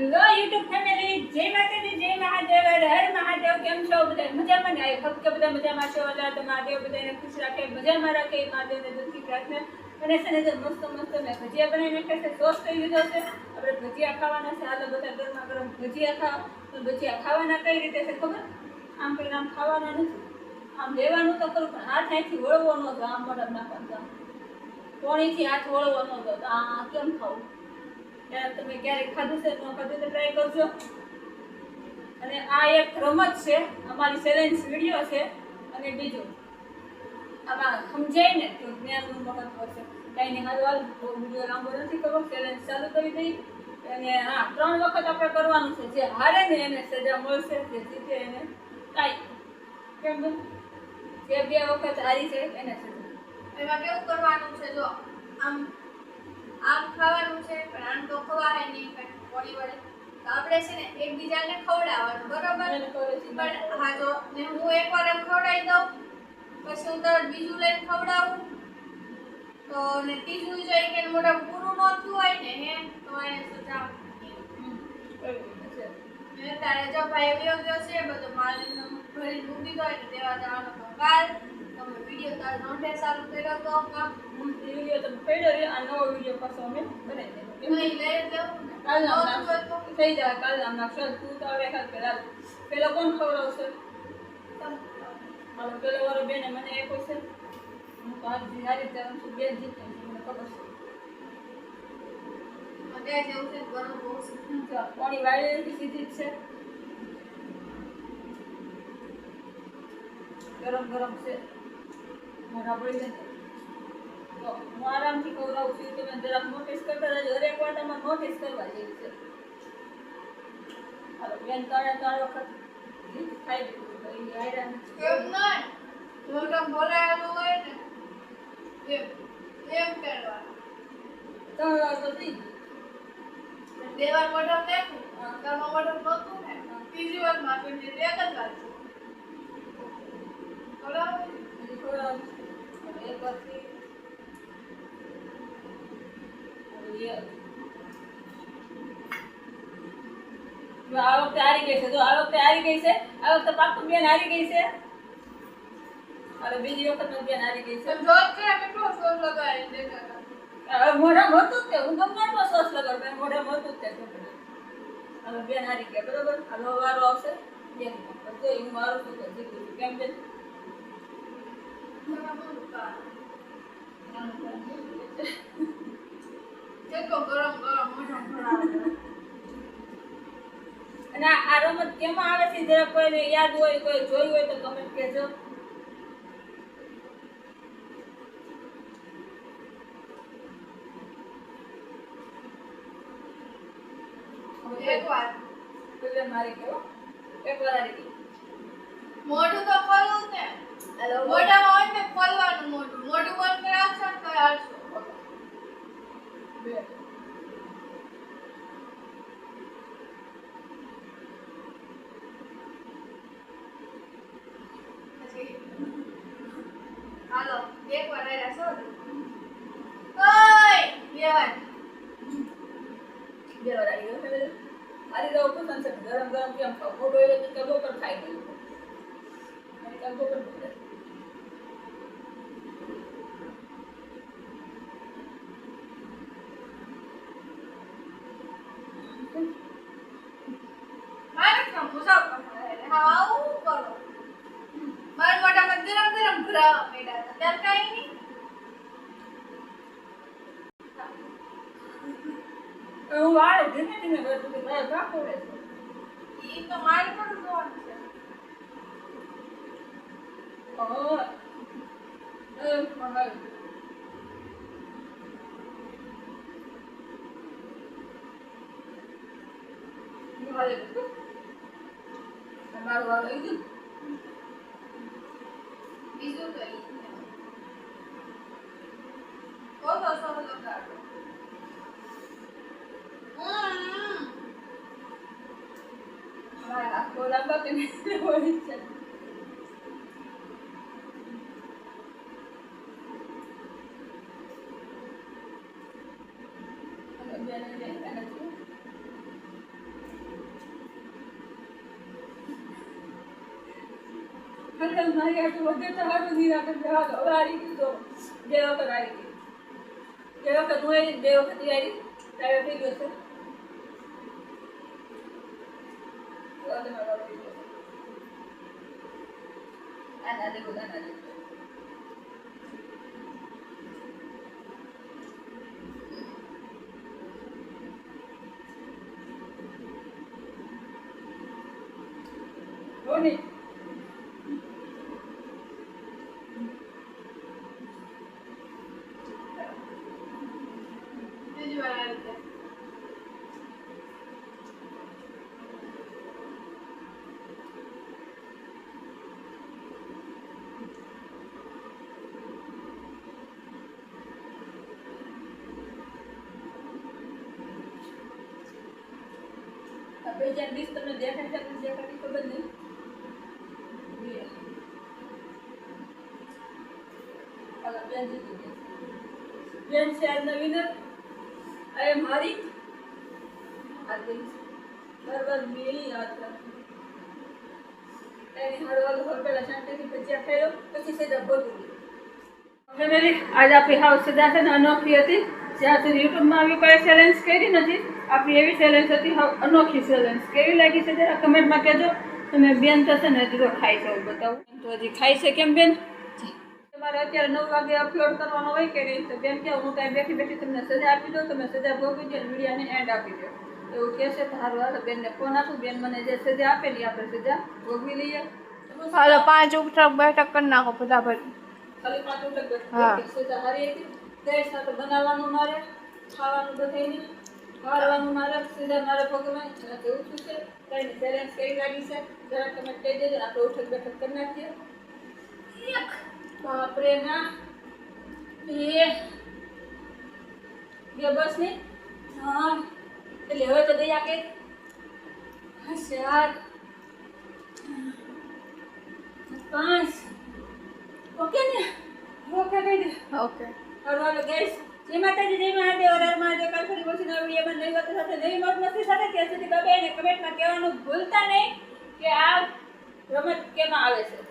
Hello YouTube family, જય માતાજી, જય મહાદેવ, હર મહાદેવ. કેમ છો બધા? મજામાં ને? આઈ હોપ કે બધા મજામાં છો. અલ્લાહ તો મહાદેવ બધાને ખુશ રાખે, મજામાં રાખે. મહાદેવને દિલથી પ્રાર્થના. અને છે ને મસ્ત મસ્ત મેં ભજીયા બનાવીને નાખ્યા છે. સોસ કરી દીધો છે. આપણે ભજીયા ખાવાના છે. હાલો બધા ગરમા ગરમ ભજીયા ખાવ. તો ભજીયા ખાવાના કઈ રીતે છે ખબર? આમ કરીને આમ ખાવાના નથી, આમ લેવાનું તો ખરું, પણ હાથ અહીંથી વળવો ન હતો. આમ મોઢા નાખવાનું, કોણીથી હાથ વળવો ન હતો. આ કેમ ખાવું? ત્યારે તમે ક્યારેક ખાધું છે? ન ખાધું તો ટ્રાય કરજો. અને આ એક રમત છે, અમારી ચેલેન્જ વિડીયો છે. અને બીજું આમાં સમજાય ને તો જ્ઞાનનું મહત્વ છે. કંઈ નહીં, હાલ બહુ વિડીયો લાંબો નથી કરવો. ચેલેન્જ ચાલુ કરી દઈ. અને હા, 3 વખત આપણે કરવાનું છે. જે હારે ને એને સજા મળશે, જે જીતે એને કાંઈ. કેમ જે 2 વખત હારી છે એને સજા. એમાં કેવું કરવાનું છે? જો આમ આમ ખાવાનું છે, પણ આમ તો ખવાય નહીં કોણી વડે. તો આપણે છે ને એકબીજાને ખવડાવવાનું, બરોબર? પણ હા, જો ને હું એકવાર એમ ખવડાવી દઉં, પછી હું તરત બીજું લઈને ખવડાવું, તો ને ત્રીજું જોઈ કે મોઢા પૂરું ન થયું હોય ને તો એને સજા તારે. જો ભાઈ એવો ગયો છે બધો માલ ભરી મૂકી દો એટલે દેવા જવાનો તો કાલ તમે વિડીયો તાર નોંધે ચાલુ કર્યો તો કામ વિડીયો તમે પડ્યો રહ્યો. આ નવો વિડીયો પાછો અમે બનાવી દઈશું. નહીં લઈ લેવું ને કાલ થઈ જાય. કાલ નામ નાખશો. તું તો હવે ખાલ પેલા પેલો કોણ ખવડાવશે? હાલો, પેલો વાળો બેન મને એક છે. હું તો આજ હારી જાઉં છું. બેન જીતે મને ખબર છે. અત્યારે જેવું છે ગરમ બહુ છે. પાણી વાળી સીધી જ છે. ગરમ ગરમ છે. મોઢા પડી જાય તો હું આરામથી ખવડાવું છું. તમે જરાક નોટિસ કરતા રહેજો. હરેક વાત આમાં નોટિસ કરવા જેવી છે. હાલો, બેન 3 વખત ખાઈ લીધું તો એ હેરાન એમ નહીં, મોઢા બોલાયેલું હોય ને એમ કરવાનું. 3 વાર તો થઈ ગયું. 2 વાર મોઢા નાખ્યું, તારમાં મોઢા નહોતું ને, ત્રીજી વાર માથું ને 1 જ વાર છે. બરાબર? હજી ખવડાવું છું. હવે એક વારથી જો આ વખતે હારી ગઈ છે. જો આ વખતે હારી ગઈ છે. આ વખતે પાક્કું બેન હારી ગઈ છે. હવે બીજી વખત બેન હારી ગઈ છે. પણ જોત કે કેટલો સોસ લગાવી દેખાતા. હવે મોઢા મોતું જ તે. હું ગમે એટલો સોસ લગાડું, મોઢા મોતું જ તે. હવે બેન હારી ગયા, બરોબર? હવે વારો આવશે બેન. તો હું મારું શું જીતું છું. કેમ બેન? કેટલો ગરમ ગરમ મોઢા ભરાવે. અને આ રમત કેમાં આવે છે? જરા કોઈને યાદ હોય, કોઈ જોયું હોય તો કમેન્ટ કહેજો. એક વાર બેન મારી ગયો. એક વાર હારી ગઈ. મોઢું તો ખોલવું ને. હેલો, મોઢામાં હોય ને ખોલવાનું મોઢું. મોઢું બંધ કરી આપશો ને તો હાલશો. બે. પછી હાલો, એક વાર આયા છો. ઓય, 2 વાર. 2 વાર હારી ગયો. હારી ગયો પસંદ છે. ગરમ ગરમ કેમ ખાવ? મોઢું એટલે તો કબો પર ખાઈ ગયું. અને કબો પર બોલે. મારે તો મુસાફર થાય. હા, આવું કરો. મારા મોઢામાં ગરમ ગરમ ભરાવા માંડ્યા હતા. ત્યારે કાંઈ નહીં. હું વાળે ધીમે ધીમે કરતું હતું. મારે કાપો રહે છે. ઈ તો મારે પણ જોવાનું છે. ઓહ, મહાન. તમારું વાળું આવી ગયું. બીજું કઈ કોતો સોસ લગાડો. અમારા આખો લાંબા કે હોય છે. ખરેખર મારી હાટુ વધે તો હારું નિરાકર જવા દો. હવે હારી ગયું તો બે વખત હારી ગઈ. બે વખત હું આવી, બે વખત ઈ હારી. તારે થઈ ગયો છે. હવે તમારો વારો થઈ ગયો છે. આ ના દેખો, આ ના દેખો. Bonnie. બીજી વાર આવી જાય. આપણે જ્યાં ડીશ તમને દેખાય છે, તમને દેખાતી ખબર નહીં. હાલો, બેન જીતી ગયા. બેન છે આજના વિનર. આ મારી આ ગઈ બરાબર મેલી યાદ રાખી. એની હળવાલો હોય પહેલા શાંતિથી ભજીયા ખાઈ લો, પછી સીધા ભોગવી. ફેમિલી, આજ આપણી હાઉસ સજા છે ને અનોખી હતી. જ્યાં સુધી યુટ્યુબમાં આવી કોઈ ચેલેન્જ કરી નથી. આપણી એવી ચેલેન્જ હતી, અનોખી ચેલેન્જ. કેવી લાગી છે જરા કમેન્ટમાં કહેજો. તમે બેન થશે ને હજી તો ખાઈ છે, એવું બતાવું. તો હજી ખાઈ છે કેમ બેન? તમારે અત્યારે 9 વાગે અપલોડ કરવાનો હોય કે નહીં, તો બેન કે હું કાંઈ બેઠી બેઠી તમને સજા આપી દઉં, તમે સજા ભોગવી દો, વિડીયોને એન્ડ આપી દો. એવું કહેશે તો સારું. હાલો બેનને ફોન આપું, બેન મને જે સજા આપેલી આપણે સજા ભોગવી લઈએ. હાલો 5 ઉઠક બેઠક કરી નાખો બધા ભાઈ. ખાલી 5 ઉઠક હા. સજા હારી હતી. ગેસ સાથે બનાવવાનું મારે, ખાવાનું બધાયને, ખાવાનું મારે, સજા મારે ભોગવવાની. એનાથી ઓછું છે. કાંઈ ચેલેન્જ કઈ લાગી છે જરા તમે કહી દેજો. આપણે ઉઠક બેઠક કરી નાખીએ. બાપરે ના બે બસ ને. હા એટલે હવે તો દયા કે 4 5 ઓકે ને? ઓકે કહી દે. ઓકે. હાલો ગેસ. જય માતાજી, જય મહાદેવ, હર હર મહાદેવ. કાલ ફરી પછી નવા વિડીયોમાં નવી વાતો સાથે નવી મોજ મસ્તી સાથે. ત્યાં સુધી બાબા એને કમેન્ટમાં કહેવાનું ભૂલતા નહીં કે આ રમત કેમાં આવે છે.